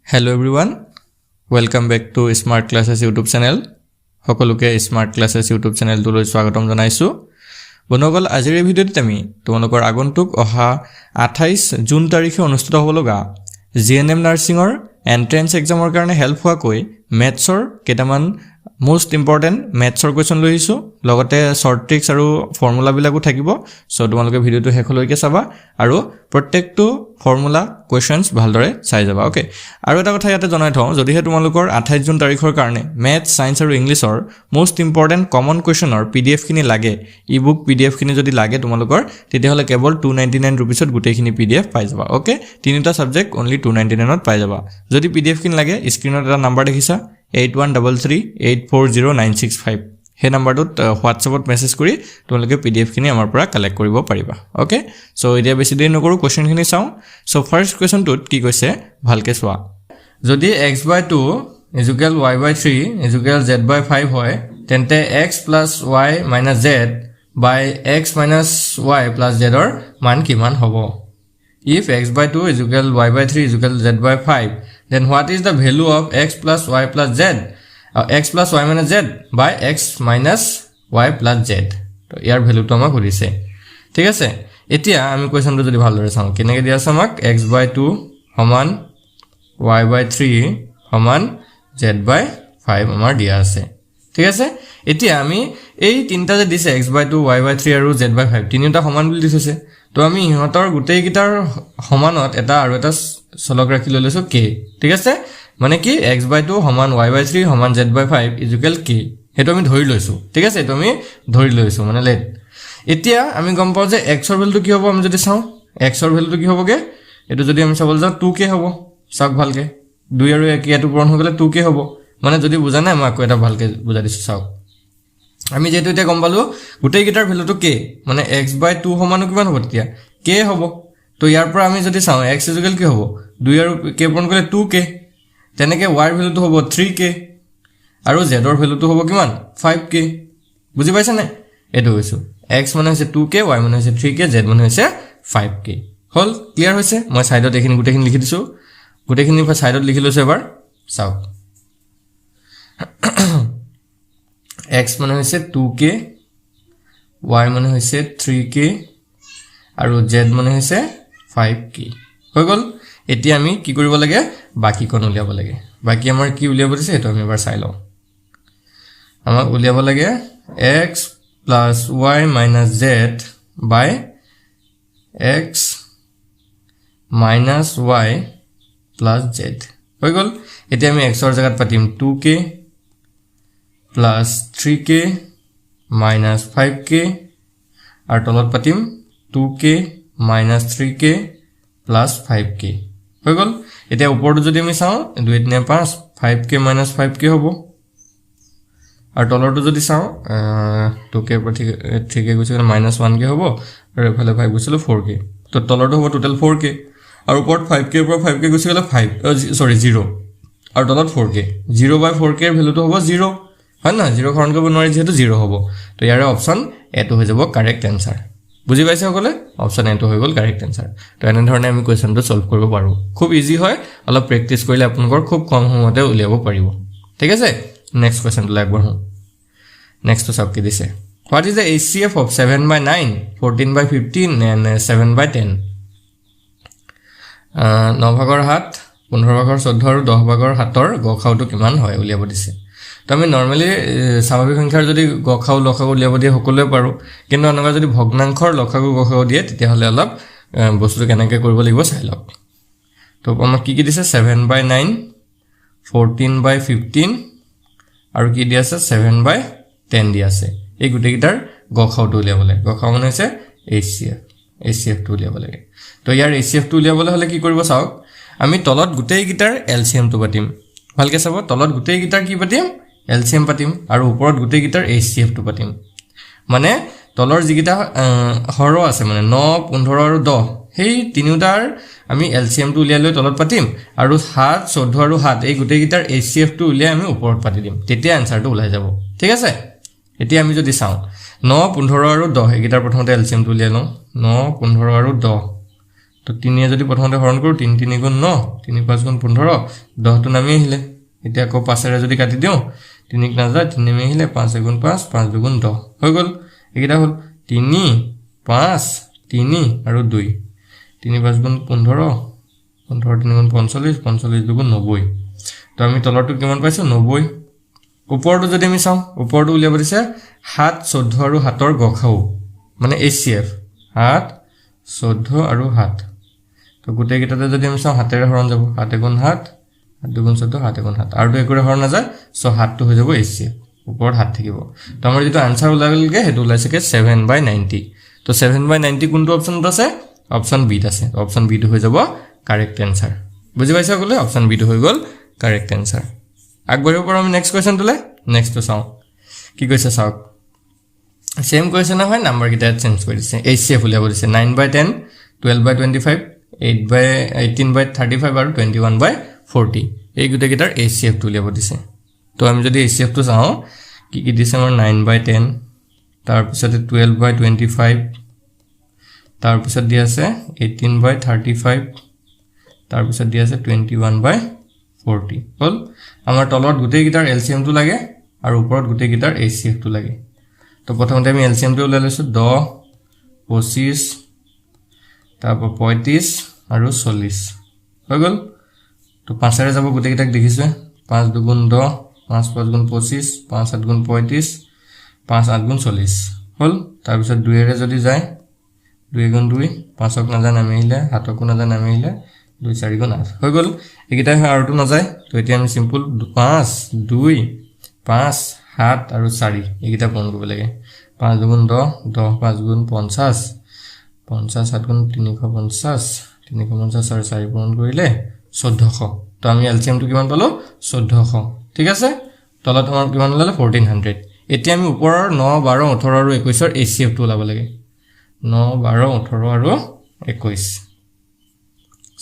Hello everyone, welcome back to Smart Classes YouTube channel. সকলোকে Smart Classes YouTube channel লৈ স্বাগতম জনাইছো। বন্ধুসকল আজিৰ এই ভিডিঅ'টোত আমি তোমালোকৰ আগন্তুক অহা 28 জুন তাৰিখে অনুষ্ঠিত হ'ব লগা জিএনএম নাৰ্ছিঙৰ এন্ট্ৰেন্স এক্সামৰ কাৰণে হেল্প হোৱাকৈ মেথছৰ কেইটামান most important mathsৰ কোৱেশ্চন লৈ আহিছো লগতে শৰ্ট ট্ৰিক্স আৰু ফৰ্মুলা বিলাকো থাকিব সো তোমালোকে ভিডিঅটো শেষলৈকে চাবা আৰু প্ৰত্যেকটো ফৰ্মুলা কোৱেশ্চনছ ভালদৰে চাই যাবা ওকে আৰু এটা কথা ইয়াতে জনাই থওঁ যদিহে তোমালোকৰ 28 জুন তাৰিখৰ কাৰণে মেথছ সায়েন্স আৰু ইংলিছৰ most important common questionৰ পিডিএফ খিনি লাগে ইবুক পিডিএফ খিনি যদি লাগে তোমালোকৰ তেতিয়াহলে কেৱল 299 रुपीसত গোটেইখিনি পিডিএফ পাই যাবা ওকে তিনিটা সাবজেক্ট only 299ত পাই যাবা যদি পিডিএফ খিনি লাগে স্ক্ৰিনত এটা নাম্বাৰ দেখিছা 8133840965 হে নাম্বাৰটোত হোৱাটছএপত মেছেজ কৰি তোমালোকে পিডিএফ খিনি আমাৰ পৰা কালেক্ট কৰিব পাৰিবা ওকে সো এতিয়া বেছি দেৰি নকৰো কোৱেশ্চন খিনি চাও সো ফাৰ্স্ট কোৱেশ্চনটোত কি কৈছে ভালকে চোৱা যদি x/2 y/3 z/5 হয় তেন্তে x + y - z / x - y + z ৰ মান কিমান হ'ব if x/2 y/3 z/5 then what is the value of x + y + z x + y - z by x - y + z তো ইয়াৰ ভ্যালুটো আমাক কৰিছে ঠিক আছে এতিয়া আমি কোৱেশ্চনটো যদি ভালদৰে চাওঁ কেনেকৈ দিয়া আছে আমাক x/2 = y/3 = z/5 আমাৰ দিয়া আছে ঠিক আছে এতিয়া আমি এই তিনটা যে দিছে x/2 y/3 আৰু z/5 তিনিটা সমান বুলি দিছে তো আমি ইহঁতৰ গোটেই গিটাৰ সমানত এটা আৰু এটা চলক ৰাখি লৈছো k ঠিক আছে মানে কি x/2 = y/3 = z/5 = k হেতু আমি ধৰি লৈছো ঠিক আছে এটো আমি ধৰি লৈছো মানে লেট এতিয়া আমি গম পাও যে x ৰ ভ্যালুটো কি হ'ব আমি যদি চাও x ৰ ভ্যালুটো কি হ'বগে এটো যদি আমি চাবলৈ যাও 2k হ'ব চাওক ভালকে 2 আৰু 1 ইয়াটো পূৰণ হৈ গলে 2k হ'ব মানে যদি বুজা নাই মই আকৌ এটা ভালকে বুজা দিছো চাওক আমি যেটো এটা গম পালো গোটেই গিটাৰ ভ্যালুটো k মানে x/2 সমানো কিমান হ'ব তেতিয়া k হ'ব তো ইয়াৰ পৰা আমি যদি চাও x = কি হ'ব 2 আৰু k পূৰণ কৰিলে 2k তেনেকে y ৰ ভ্যালুটো হ'ব 3k আৰু z ৰ ভ্যালুটো হ'ব কিমান 5k বুজি পাইছা নে এটো হৈছে x মানে হৈছে 2k y মানে হৈছে 3k z মানে হৈছে 5k হল ক্লিয়াৰ হৈছে মই সাইডত এইখিনি গোটেইখিনি লিখি দিছো গোটেইখিনি সাইডত লিখি লৈছো এবাৰ চাও x মানে হৈছে 2k y মানে হৈছে 3k আৰু z মানে হৈছে 5k হৈ গল এতিয়া আমি কি কৰিব লাগে বাকি কোন উলিয়াব লাগে বাকি আমাৰ কি উলিয়াব দিছে এটো আমি এবাৰ চাই লও আমাক উলিয়াব লাগে x + y - z by x - y + z হৈ গল এতিয়া আমি x ৰ জাগাত পাতিম 2k + 3k - 5k আৰু তলত পাতিম 2k - 3k + 5k হৈ গল এতিয়া ওপৰটো যদি আমি চাও 2 3 5 5k - 5k হ'ব আৰু তলৰটো যদি চাও 2k পৰা 3k গৈছিল -1k হ'ব আৰু এফালে 5 গৈছিল 4k তো তলৰটো হ'ব টোটাল 4k আৰু ওপৰত 5k পৰা 5k গৈছিল 0 আৰু তলত 4k 0/4k ৰ ভ্যালুটো হ'ব 0 হয় না 0 হৰণ কৰিব নোৱাৰি যেটো 0 হ'ব তো ইয়াৰে অপচন এটো হৈ যাব কাৰেক্ট আনসাৰ বুজি পাইছে সকলে অপচন এটো হৈ গল কাৰেক্ট আনসাৰ তো এনে ধৰণে আমি কোৱেশ্চনটো সলভ কৰিব পাৰো খুব ইজি হয় অলপ প্ৰেক্টিস কৰিলে আপোনালোকৰ খুব কম সময়তে উলিয়াব পাৰিব ঠিক আছে নেক্সট কোৱেশ্চনটো লাগব হম নেক্সট সব কি দিছে what is the HCF of 7/9 14/15 and 7/10 9 ভাগৰ 7 15 ভাগৰ 14 আৰু 10 ভাগৰ 7 ৰ গখাউটো কিমান হয় উলিয়াব দিছে তো আমি নৰমালি স্বাভাৱিক সংখ্যাৰ যদি গখাউ লখাউ উলিয়াব দিয়ে সকলোৱে পাৰো কিন্তু এনেকুৱা যদি ভগ্নাংশৰ লখাউ গখাউ দিয়ে তেতিয়া হলে অলপ বস্তুটো কেনেকৈ কৰিব লাগিব চাই লওক তো আমাক কি দিছে 7/9 14/15 আৰু কি দি আছে 7/10 দি আছে এই গুটেই গিটাৰ গখাউটো উলিয়াব লাগে গখাউ মানে হৈছে HCF টো উলিয়াব লাগে তো ইয়াৰ HCF টো উলিয়াবলৈ হলে কি কৰিব চাওক আমি তলত গুটেই গিটাৰ LCM টো পাতিম ভালকে চাব তলত গুটেই গিটাৰ কি পাতিম LCM পাতিম আৰু ওপৰত গুটেই গিটাৰ HCF টো পাতিম মানে তলৰ যিগিটা হৰ আছে মানে 9 15 আৰু 10 হেই তিনিটাৰ আমি LCM টো উলিয়াই লৈ তলত পাতিম আৰু 7 14 আৰু 7 এই গুটেই গিটাৰ HCF টো উলিয়াই আমি ওপৰত পাতি দিম তেতিয়া আনসাৰটো ওলাই যাব ঠিক আছে এতিয়া আমি যদি চাও 9 15 আৰু 10 এই গিটাৰ প্ৰথমতে LCM টো উলিয়াই লওঁ 9 15 আৰু 10 তো 3 যদি প্ৰথমতে হৰণ কৰো 3 3 গুণ 9 3 5 গুণ 15 10 টো নামি আহিলে এতিয়া আকৌ 5 ৰে যদি কাটি দিও 3 ক নাযায় 3 নামি আহিলে 5 গুণ 5 5 2 গুণ 10 হৈ গল এইটা হল 3 5 3 আৰু 2 3 5 গুণ 15 15 3 গুণ 45 45 2 গুণ 90 তো আমি তলৰটো কিমান পাইছো 90 ওপৰটো যদি আমি চাও ওপৰটো উলিয়াব দিছে 7 14 আৰু 7 ৰ গখাও মানে HCF 7 14 আৰু 7 তো গোটেই কিটাতে যদি আমি চাও 7 ৰে হৰণ যাব 7 গুণ 7 7 গুণ 14 7 গুণ 7 আৰু 2 একৰে হৰণ নাযায় সো 7 টো হৈ যাব HCF ওপৰত 7 থাকিব তো আমাৰ যেটো আনসাৰ ওলাগলগে হেতু ওলাইছে কে 7/90 তো 7/90 কোনটো অপচনত আছে অপচন বি ত আছে অপচন বি টো হৈ যাব কারেক্ট आंसर বুজি পাইছা গলে অপচন বি টো হৈ গল কারেক্ট आंसर আগবাঢ়িব পাৰো আমি নেক্সট কোৱেশ্চন তুলে নেক্সট তো চাও কি কৈছে চাও सेम क्वेश्चन है नंबर किटा चेंज कर दिसे HCF उलियाब दिसे 9/10 12/25 8/18/35 और 21/40 এই গুটে কিটাৰ HCF তো উলিয়াব দিছে তো আমি যদি HCF তো চাও কি দিছে আমাৰ 9/10 তাৰ পিছতে 12/25 তাৰ পিছত দি আছে 18/35 তাৰ পিছত দি আছে 21/40 হল আমাৰ তলত গুটে কিটাৰ LCM তো লাগে আৰু ওপৰত গুটে কিটাৰ HCF তো লাগে তো প্ৰথমতে আমি এলসিএম টো উলাই লৈছো 10 25 তাৰপৰ 35 আৰু 40 হৈ গল তো 5 ৰে যাব গুটে কিটাক দেখিছো 5 2 গুণ 10 5 5 গুণ 25 5 7 গুণ 35 5 8 গুণ 40 হল তাৰ পিছত 2 ৰে যদি যায় 2 গুণ 2 5 ক না জানা মিলে 7 ক না জানা মিলে 2 4 গুণ 8 হৈ গল একিটা আৰু তো না যায় তো এতিয়া আমি সিম্পল 5 2 5 7 আৰু 4 একিটা পূৰণ কৰিব লাগে 5 গুণ 10 10 5 গুণ 50 50 7 গুণ 350 350 আৰু 4 পূৰণ কৰিলে 1400 তো আমি এলসিএম টো কিমান পালো 1400 ঠিক আছে তলত আমাৰ কিমান ওলালে 1400 এতিয়া আমি ওপৰৰ 9 12 18 আৰু 21 ৰ HCF টো ওলাব লাগে 9 12 18 আৰু 21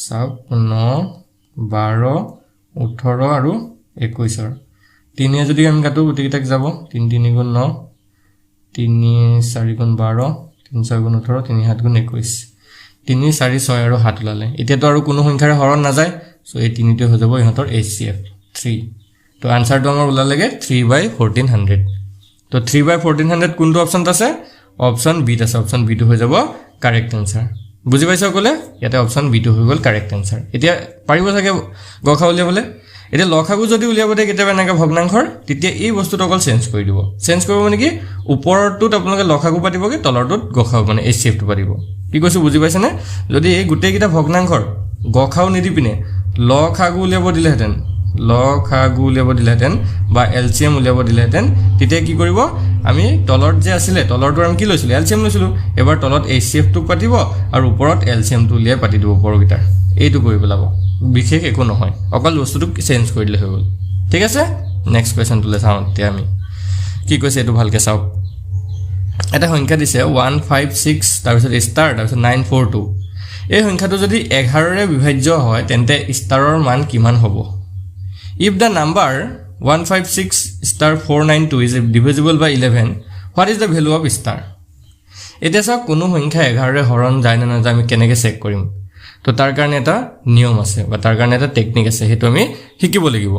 সব 9 12 18 আৰু 21 ৰ 3 যদি আমি কাটো গুটি কিটাক যাব 3 3 গুণ 9 3 4 গুণ 12 3 6 গুণ 18 3 7 গুণ 21 3 4 6 আৰু 7 লালে এতিয়া তো আৰু কোনো সংখ্যাৰে হৰণ না যায় সো এই তিনিটো হৈ যাব ইহতৰ HCF 3 তো आंसर টো আমাৰ ওলালেগে 3/1400 তো 3/1400 কোনটো অপচনত আছে অপচন বি আছে অপচন বি টো হৈ যাব কারেক্ট आंसर বুজি পাইছা কলে ইয়াতে অপচন বি টো হৈ গল কারেক্ট आंसर এতিয়া পাৰিব থাকে গখা উলিয়াবলে এটা লখাগু যদি উলিয়াবতে কেতিয়াবা এনেকা ভগ্নাংশৰ তেতিয়া এই বস্তুটো অকল চেঞ্জ কৰি দিব চেঞ্জ কৰিব মানে কি ওপৰৰটোত আপোনালোকে লখাগু পাতিব কি তলৰটোত গখাও মানে HCF টো পাতিব কি কৈছো বুজি পাইছে নে যদি এই গুটেই কিটা ভগ্নাংশৰ গখাও নিদি পিনে লখাগু উলিয়াব দিলেহেতেন বা LCM উলিয়াব দিলেহেতেন তেতিয়া কি কৰিব আমি তলত যে আছিল তলৰটো আমি কি লৈছিল LCM লৈছিল এবাৰ তলত HCF টো পাতিব আৰু ওপৰত LCM টো উলিয়াই পাতি দিব ওপৰৰ কিটা এইটো কৰি পেলাব বিশেষ একো নহয় অকল বস্তুটো চেঞ্জ কৰি দিলে হৈ গল ঠিক আছে নেক্সট কোৱেশ্চন তুলে চাও তে আমি কি কৈছে এটো ভালকে চাও এটা সংখ্যা দিছে 156 তাৰ পিছত স্টাৰ তাৰ পিছত 942 এই সংখ্যাটো যদি 11 ৰে বিভাজ্য হয় তেন্তে স্টাৰৰ মান কিমান হ'ব if the number 156*492 is divisible by 11 what is the value of star এতিয়া চাও কোনো সংখ্যা 11 ৰে হৰণ যায় না নাযায় আমি কেনেকৈ চেক কৰিম তো তাৰ কাৰণে এটা নিয়ম আছে বা তাৰ কাৰণে এটা টেকনিক আছে হেতু আমি শিকিব লাগিব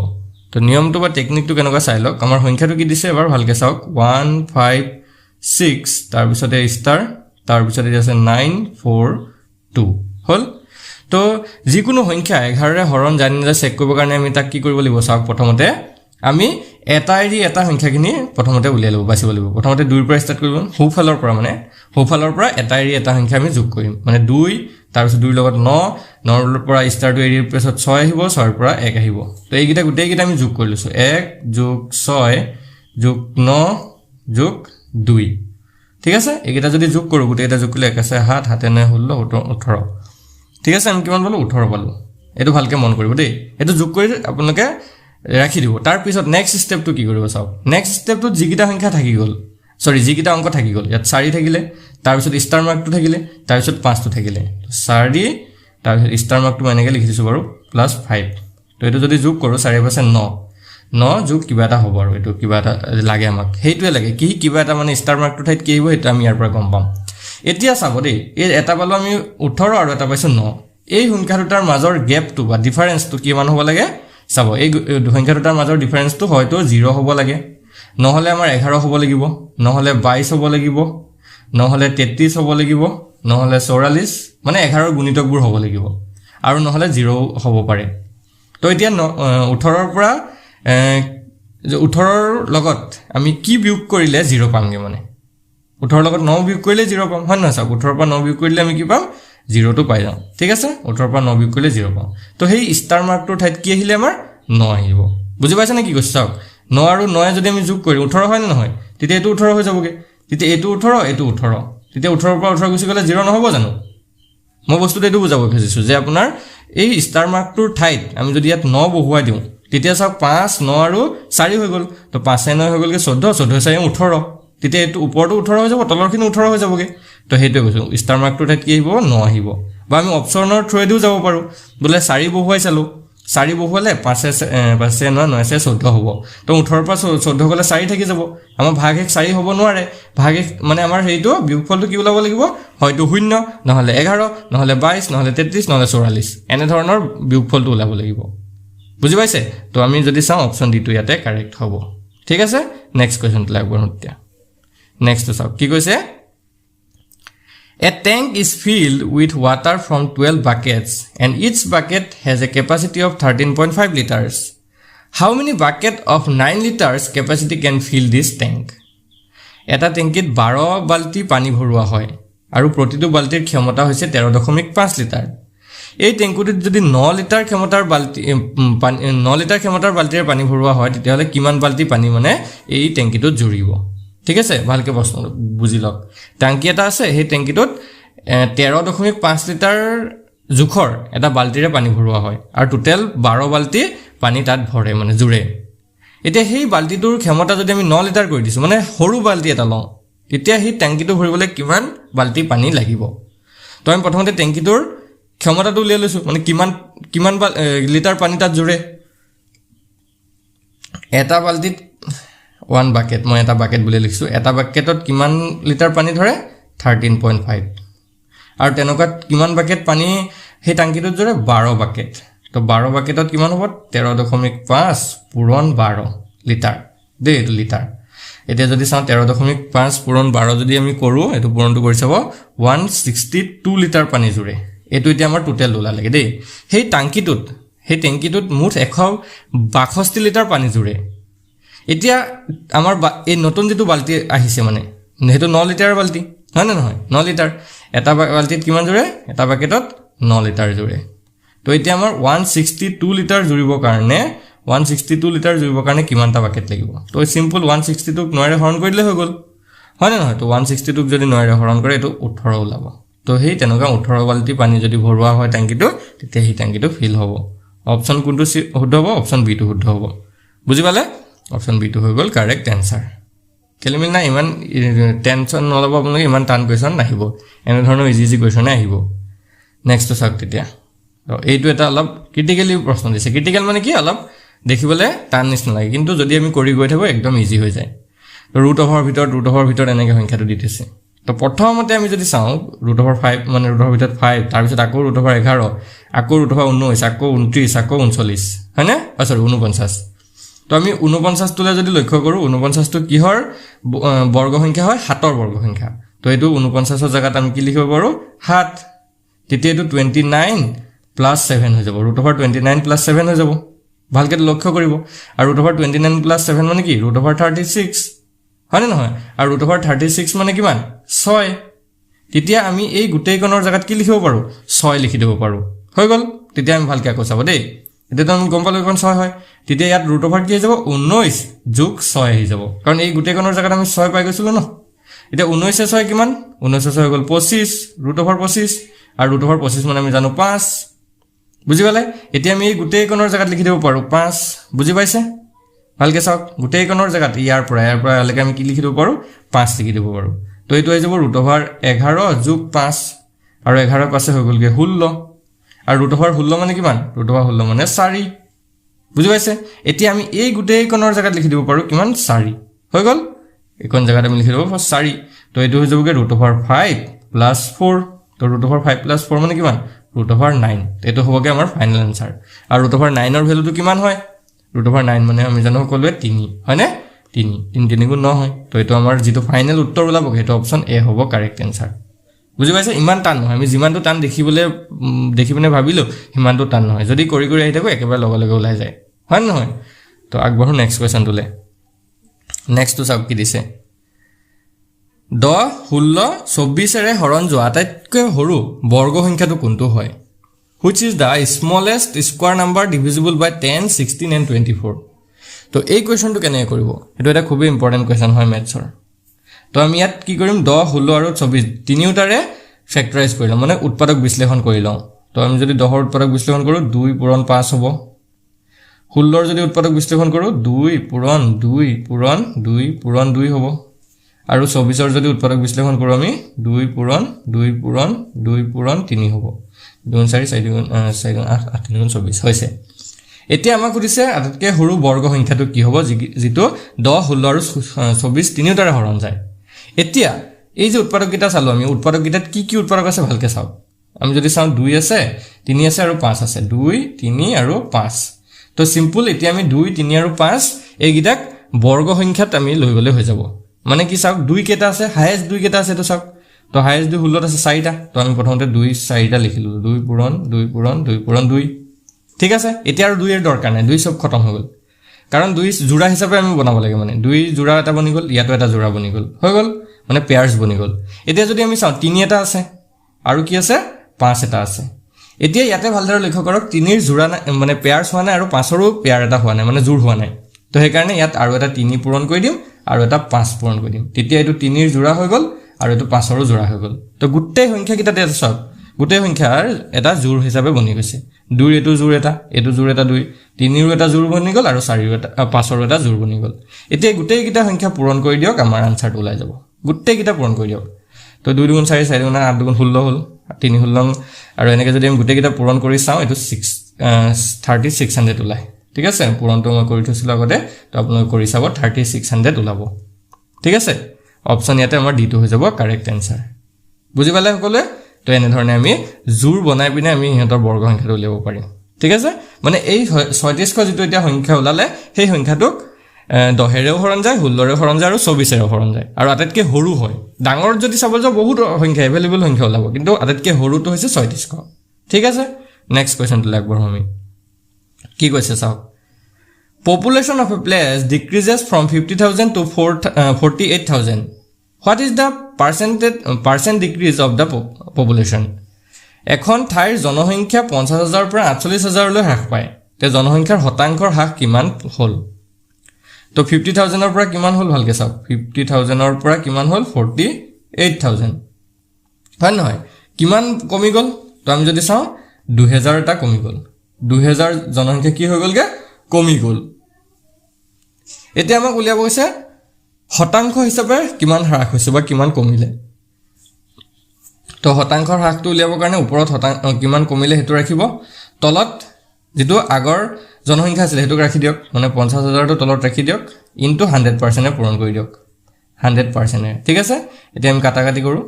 তো নিয়মটো বা টেকনিকটো কেনেকৈ চাই লওক আমাৰ সংখ্যাটো কি দিছে এবাৰ ভালকে চাওক 156 তাৰ পিছতে স্টাৰ তাৰ পিছতে আছে 942 হল তো যিকোনো সংখ্যা 11 ৰে হৰণ জানি না চেক কৰিব কাৰণে আমি তাক কি কৰিব লাগিব চাওক প্ৰথমতে আমি এটা এৰি এটা সংখ্যাখিনি প্ৰথমতে উলিয়াই লব বাছিব লাগিব প্ৰথমতে 2 ৰ পৰা ষ্টাৰ্ট কৰিব হুফালৰ পৰা এটা এৰি এটা সংখ্যা আমি যোগ কৰিম মানে 2 তাৰ পিছত 2 ৰ লগত 9 9 ৰ পৰা ষ্টাৰটো এৰিৰ পিছত 6 আহিব 6 ৰ পৰা 1 আহিব তো এইকিটা গুটেই কিটা আমি যোগ কৰি লৈছো 1 + 6 + 9 + 2 ঠিক আছে এইকিটা যদি যোগ কৰো গুটেইটা যোগ কৰিলে 1 আছে 7 7 9 16 18 ঠিক আছে আমি কিমান পালো 18 পালো এটো ভালকে মন কৰিব দেই এটো যোগ কৰি আপোনালোকে ৰাখি দিব তাৰ পিছত নেক্সট স্টেপটো কি কৰিব চাও নেক্সট স্টেপটো যিকিটা সংখ্যা থাকি গল সৰি যিকিটা অংক থাকি গল ইয়াত 4 থাকিলে তাৰ পিছত ষ্টাৰ মাৰ্কটো থাকিলে তাৰ পিছত 5 টো থাকিলে 4 তাৰ পিছত ষ্টাৰ মাৰ্কটো এনেকৈ লিখি দিছো বাৰু +5 তো এটো যদি যোগ কৰো 4 + 9 9 যোগ কিবা এটা হ'ব আৰু এটো কিবা এটা লাগে আমাক হেইটোৱে লাগে কি কিবা এটা মানে ষ্টাৰ মাৰ্কটো ঠাইত কি হ'ব এটা আমি ইয়াৰ পৰা গম পাম এতিয়া চাব দেই এই এটা পালো আমি 18 আৰু এটা পাইছো 9 এই সংখ্যা দুটাৰ মাজৰ গেপটো বা ডিফাৰেন্সটো কিমান হ'ব লাগে চাব এই সংখ্যা দুটাৰ মাজৰ ডিফাৰেন্সটো হয়তো 0 হ'ব লাগে নহলে আমাৰ 11 হ'ব লাগিব নহলে 22 হ'ব লাগিব নহলে 33 হ'ব লাগিব নহলে 44 মানে 11 ৰ গুণিতকবোৰ হ'ব লাগিব আৰু নহলে 0 হ'ব পাৰে তো এতিয়া 18 ৰ পৰা 18 ৰ লগত আমি কি বিয়োগ কৰিলে 0 পামগে মানে 18 ৰ লগত 9 বিয়োগ কৰিলে 0 পাম হয় নহয় চাওক 18 ৰ পৰা 9 বিয়োগ কৰিলে আমি কি পাম 0 টো পাই যাম ঠিক আছে 18 ৰ পৰা 9 বিয়োগ কৰিলে 0 পাম তো সেই ষ্টাৰ মাৰ্কটোৰ ঠাইত কি আহিলে আমাৰ 9 আহিব বুজি পাইছা নে কি কৈছ চাওক 9 আৰু 9 যদি আমি যোগ করি 18 হয় না নহয় তেতিয়া এটো 18 হৈ যাবগে তেতিয়া এটো 18 এটো 18 তেতিয়া 18 ৰ পৰা 18 গুছি গলে 0 নহব জানো মই বস্তুটো এটো বুজাব খুজিছো যে আপোনাৰ এই ষ্টাৰ মাৰ্কটোৰ ঠাইত আমি যদি ইয়াত 9 বহুৱাই দিও তেতিয়া চাওক 5 9 আৰু 4 হৈ গল তো 5 9 হৈ গলকে 14 14 4 18 তেতিয়া এটো ওপৰটো 18 হৈ যাব তলৰখিনি 18 হৈ যাবগে তো হেইটো কৈছো ষ্টাৰ মাৰ্কটোৰ ঠাইত কি আহিব 9 আহিব বা আমি অপচনৰ থ্ৰুৱেদিও যাব পাৰো বলে 4 বহুৱাই চালো 4 বহুৱালে 5 9 9 14 হ'ব তো 18 পৰা 14 গলে 4 থাকি যাব আমাৰ ভাগ 1 4 হ'ব নোৱাৰে ভাগ 1 মানে আমাৰ হেইটো বিয়োগফলটো কি ওলাব লাগিব হয়তো 0 নহলে 11 নহলে 22 নহলে 33 নহলে 44 এনে ধৰণৰ বিয়োগফলটো ওলাব লাগিব বুজি পাইছে তো আমি যদি চাও অপচন ডি টো ইয়াতে কাৰেক্ট হ'ব ঠিক আছে নেক্সট কোৱেশ্চনটো লাগব নতিয়া নেক্সট চাও কি কৈছে A tank is filled with water from 12 buckets and each bucket has a capacity of 13.5 liters. How many buckets of 9 liters capacity can fill this tank? এটা টেংকিত 12 বালতি পানী ভৰোৱা হয় আৰু প্ৰতিটো বালতিৰ ক্ষমতা হৈছে 13.5 লিটাৰ এই টেংকুটিত যদি 9 লিটাৰ ক্ষমতাৰ বালতি 9 লিটাৰ ক্ষমতাৰ বালতিৰে পানী ভৰোৱা হয় তেতিয়াহলে কিমান বালতি পানী মানে এই টেংকিটোত জুৰিব ঠিক আছে ভালকে প্ৰশ্ন বুজি লওক ট্যাঙ্কি এটা আছে সেই ট্যাঙ্কিটোত 13.5 লিটাৰ জুখৰ এটা বালতিৰে পানী ভৰোৱা হয় আৰু টোটাল 12 বালতি পানী তাত ভৰে মানে জুৰে এতিয়া সেই বালতিটোৰ ক্ষমতা যদি আমি 9 লিটাৰ কৰি দিছো মানে সৰু বালতি এটা লওঁ তেতিয়া সেই ট্যাঙ্কিটো ভৰিবলৈ কিমান বালতি পানী লাগিব তো আমি প্ৰথমতে ট্যাঙ্কিটোৰ ক্ষমতাটো উলিয়াই লৈছো মানে কিমান লিটাৰ পানী তাত জুৰে এটা বালতিত 1 bucket মই এটা বাকেট বুলি লিখিছো এটা বাকেটত কিমান লিটাৰ পানী ধৰে 13.5 আৰু তেনেকুৱা কিমান বাকেট পানী সেই টাংকিটোত জৰে 12 বাকেট তো 12 বাকেটত কিমান হ'ব 13.5 পূৰণ 12 লিটাৰ দে লিটাৰ এতিয়া যদি চাও 13.5 পূৰণ 12 যদি আমি কৰো এটো পূৰণটো কৰি চাব 162 লিটাৰ পানী জুৰে এটো এতিয়া আমাৰ টোটাল ওলা লাগে দেই সেই টেংকিটোত মুঠ 162 লিটাৰ পানী জুৰে এতিয়া আমাৰ এই নতুন যেটো বালতি আহিছে মানে হেতু 9 লিটাৰ বালতি হয় না নহয় 9 লিটাৰ এটা বালতিত কিমান জুৰে এটা বাকেটত 9 লিটাৰ জুৰে তো এতিয়া আমাৰ 162 লিটাৰ জুৰিবৰ কাৰণে 162 লিটাৰ জুৰিবৰ কাৰণে কিমানটা বাকেট লাগিব তো সিম্পল 162 ক 9 ৰে হৰণ কৰিলে হৈ গল হয় না নহয় তো 162 ক যদি 9 ৰে হৰণ কৰে এটো 18 ওলাব তো হেই তেনেকুৱা 18 বালতি পানী যদি ভৰোৱা হয় ট্যাঙ্কিটো তেতিয়া হেই ট্যাঙ্কিটো ফিল হ'ব অপচন কোনটো শুদ্ধ হ'ব অপচন বি টো শুদ্ধ হ'ব বুজি পালে অপচন বি টো হৈ গল কারেক্ট আনসার কেলেমিল না ইমান টেনশন নলব আপোনালোকে ইমান টান কোৱেশ্চন নাহিব এনে ধৰণৰ ইজি কোৱেশ্চন আহিব নেক্সট তো চাওক তেতিয়া তো এইটো এটা অলপ ক্ৰিটিক্যালি প্ৰশ্ন দিছে ক্ৰিটিক্যাল মানে কি অলপ দেখিবলে টান নিছ নালাগে কিন্তু যদি আমি কৰি গৈ থাকো একদম ইজি হৈ যায় তো ৰুট অফৰ ভিতৰত এনেকৈ সংখ্যাটো দিতেছে তো প্ৰথমতে আমি যদি চাও ৰুট অফৰ 5 মানে ৰুট অফৰ ভিতৰত 5 তাৰ পিছত আকৌ ৰুট অফৰ 11 আকৌ ৰুট অফৰ 19 আকৌ 29 আকৌ 39 হয়নে সৰি 49 তো আমি 49 টোলে যদি লক্ষ্য কৰো 49 টো কিহৰ বৰ্গ সংখ্যা হয় 7 ৰ বৰ্গ সংখ্যা তো এটো 49 ৰ জায়গাত আমি কি লিখিব পাৰো 7 তেতিয়া এটো 29 প্লাস 7 হৈ যাব ৰুট অফৰ 29 প্লাস 7 হৈ যাব ভালকে লক্ষ্য কৰিব আৰু ৰুট অফৰ 29 প্লাস 7 মানে কি ৰুট অফৰ 36 হয় নহয় আৰু ৰুট অফৰ 36 মানে কিমান 6 তেতিয়া আমি এই গুটেই কোণৰ জায়গাত কি লিখিব পাৰো 6 লিখি দিব পাৰো হৈ গল তেতিয়া আমি ভালকে আকৌ চাব দেই এটা তো আমি গম পালো কোন 6 হয় তেতিয়া ইয়াত ৰুট অফৰ কি হৈ যাব 19 যোগ 6 হৈ যাব কাৰণ এই গুটেই কোণৰ জায়গাত আমি 6 পাই গৈছিল ন এটা 19 এ 6 কিমান 19 এ 6 হৈ গল 25 ৰুট অফৰ 25 আৰু ৰুট অফৰ 25 মানে আমি জানো 5 বুজি পালে এতিয়া আমি এই গুটেই কোণৰ জায়গাত লিখি দিব পাৰো 5 বুজি পাইছে ভালকে চাওক গুটেই কোণৰ জায়গাত ইয়াৰ পৰা লৈকে আমি কি লিখি দিব পাৰো 5 লিখি দিব পাৰো তো এইটো হৈ যাব ৰুট অফৰ 11 যোগ 5 আৰু 11 পাছে হৈ গলগে 16 আৰু ৰুট অফৰ 16 মানে কিমান ৰুট অফৰ 16 মানে 4 বুজি পাইছে এতিয়া আমি এই গুটেই কোণৰ জায়গাত লিখি দিব পাৰো কিমান 4 হৈ গল এইখন জায়গাত আমি লিখি দিব 4 তো এইটো হৈ যাবগে ৰুট অফৰ 5 প্লাছ 4 তো √5 প্লাছ 4 মানে কিমান √9 এইটো হ'বগে আমাৰ ফাইনেল আনসাৰ আৰু √9 ৰ ভ্যালুটো কিমান হয় √9 মানে আমি জানো কলৱে 3 হয়নে 3 গুণ 9 হয় তো এইটো আমাৰ যেটো ফাইনেল উত্তৰ ওলাব সেইটো অপচন এ হ'ব কাৰেক্ট আনসাৰ বুজি পাইছে ইমান টান নহয় আমি যিমানটো টান দেখিবলে ভাবিলো সিমানটো টান নহয় যদি কৰি আহি থাকো একেবাৰে লগে ওলাই যায় হয় নহয় তো আগবঢ়ো নেক্সট কোৱেশ্চনটোলে নেক্সট তো চাওক কি দিছে 10 16 24 এৰে হৰণ যোৱা আটাইতকৈ সৰু বৰ্গ সংখ্যাটো কোনটো হয় which is the smallest square number divisible by 10 16 and 24 তো এই কোৱেশ্চনটো কেনে কৰিব এটো এটা খুব ইম্পৰ্টেন্ট কোৱেশ্চন হয় ম্যাথছৰ তো আমি ইয়াত কি কৰিম 10 16 আৰু 24 তিনিওটাৰে ফ্যাক্টৰাইজ কৰিলাম মানে উৎপাদক বিশ্লেষণ কৰি লওঁ তো আমি যদি 10 ৰ উৎপাদক বিশ্লেষণ কৰো 2 পূৰণ 5 হ'ব 16 ৰ যদি উৎপাদক বিশ্লেষণ কৰো 2 পূৰণ 2 পূৰণ 2 পূৰণ 2 হ'ব আৰু 24 ৰ যদি উৎপাদক বিশ্লেষণ কৰো আমি 2 পূৰণ 2 পূৰণ 2 পূৰণ 3 হ'ব 2 4 4 8 8 24 হৈছে এতিয়া আমাক সুধিছে আটাইতকৈ সৰু বৰ্গ সংখ্যাটো কি হ'ব যেটো 10 16 আৰু 24 তিনিওটাৰে হৰণ যায় এতিয়া এই যে উৎপাদক কিটা চালো আমি উৎপাদক কিটাত কি উৎপাদক আছে ভালকে চাও আমি যদি চাও 2 আছে 3 আছে আৰু 5 আছে 2 3 আৰু 5 তো সিম্পল এতিয়া আমি 2 3 আৰু 5 এই গিটাক বৰ্গ সংখ্যাত আমি লৈ গলে হৈ যাব মানে কি চাওক 2 কেটা আছে হাইয়েস্ট 2 কেটা আছে তো চাওক তো হাইয়েস্ট 2 16 আছে 4টা তো আমি প্ৰথমতে 2 4টা লিখিলো 2 পূৰণ 2 পূৰণ 2 পূৰণ 2 ঠিক আছে এতিয়া আৰু 2 এৰ দৰকাৰ নাই 2 সব খতম হৈ গল কাৰণ 2 জোড়া হিচাপে আমি বনাব লাগে মানে 2 জোড়া এটা বনি গল ইয়াতো এটা জোড়া বনি গল হৈ গল মানে পেয়াৰ্স বনি গল এতিয়া যদি আমি চাও 3 এটা আছে আৰু কি আছে 5 এটা আছে এতিয়া ইয়াতে ভালদৰে লক্ষ্য কৰক 3 এৰ জোড়া মানে পেয়াৰ্স হোৱা নাই আৰু 5 ৰো পেয়াৰ এটা হোৱা নাই মানে জোড় হোৱা নাই তো সেই কাৰণে ইয়াত আৰু এটা 3 পূৰণ কৰি দিম আৰু এটা 5 পূৰণ কৰি দিম তেতিয়া এটো 3 এৰ জোড়া হৈ গল আৰু এটো 5 ৰো জোড়া হৈ গল তো গুটেই সংখ্যা কিটা আছে সব গুটেই সংখ্যাৰ এটা জোড় হিচাপে বনি গৈছে 2 এটো জোড় এটা 2 3 ৰো এটা জোড় বনি গল আৰু 4 ৰো এটা 5 ৰো এটা জোড় বনি গল এতিয়া গুটেই কিটা সংখ্যা পূৰণ কৰি দিয়ক আমাৰ আনসাৰটো ওলাই যাব গুটেই কিটা পূৰণ কৰি দিয়ক তো 2 গুণ 4 4 গুণ 8 গুণ 16 হল 3 16 আৰু এনেকে যদি আমি গুটেই কিটা পূৰণ কৰি চাও এটো 3600 ওলাই ঠিক আছে পূৰণটো মই কৰি থৈছিল আগতে তো আপোনালোক কৰি চাব 3600 ওলাব ঠিক আছে অপচন ইয়াতে আমাৰ ডি টো হৈ যাব কাৰেক্ট আনসাৰ বুজি পালে সকলে তো এনে ধৰণে আমি জোড় বনাই পিনে আমি ইহঁতৰ বৰ্গ সংখ্যাটো উলিয়াব পাৰিম ঠিক আছে মানে এই 3600 যেটো এতিয়া সংখ্যা ওলালে সেই সংখ্যাটোক 10 এৰেও হৰণ যায় 16 এৰেও হৰণ যায় আৰু 24 এৰেও হৰণ যায় আৰু আটাইতকৈ সৰু হয় ডাঙৰ যদি চাব যাও বহুত সংখ্যা এভেইলেবল সংখ্যা ওলাব কিন্তু আটাইতকৈ সৰুটো হৈছে 3600 ঠিক আছে নেক্সট কোৱেশ্চনটো লাগবৰ আমি কি কৈছে চাওক population of a place decreases from 50000 to 48000 what is the percent decrease of the population এখন ঠাইৰ জনসংখ্যা 50000 পৰা 48000 লৈ হ্ৰাস পায় তে জনসংখ্যাৰ শতাংশৰ হ্ৰাস কিমান হল তো 50000 ৰ পৰা কিমান হল ভালকে চাওক 50000 ৰ পৰা কিমান হল 48000 হয় নহয় কিমান কমি গল তো আমি যদি চাও 2000 টা কমি গল 2000 জনসংখ্যা কি হৈ গলগে কমি গল এতিয়া আমাক উলিয়াব গৈছে শতাংশ হিচাপে কিমান হ্ৰাস হৈছে বা কিমান কমিলে তো শতাংশৰ হ্ৰাসটো উলিয়াবৰ কাৰণে ওপৰত কিমান কমিলে হেতু ৰাখিব তলত যেটো আগৰ জনসংখ্যা আছিল হেতুক ৰাখি দিয়ক মানে 50000 টো তলত ৰাখি দিয়ক ইনটু 100% পূৰণ কৰি দিয়ক 100% ঠিক আছে এতিয়া আমি কাটাকাটি কৰো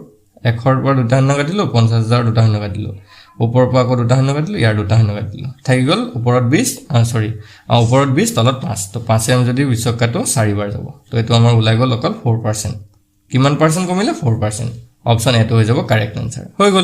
1 ৰ পৰা 2 শূন্য কাটিলো 50000 2 শূন্য কাটিলো ওপৰৰ পৰা আকৌ 2 শূন্য কাটিলো ইয়াৰ 2 শূন্য কাটিলো থাকি গল ওপৰত 20 ওপৰত 20 তলত 5 তো 5 এ যদি 20 কাটো 4 বাৰ যাব তো এটো আমাৰ ওলাই গল অকল 4% কিমান পাৰ্সেন্ট কমিলে 4% অপচন এটো হৈ যাব কাৰেক্ট আনসাৰ হৈ গল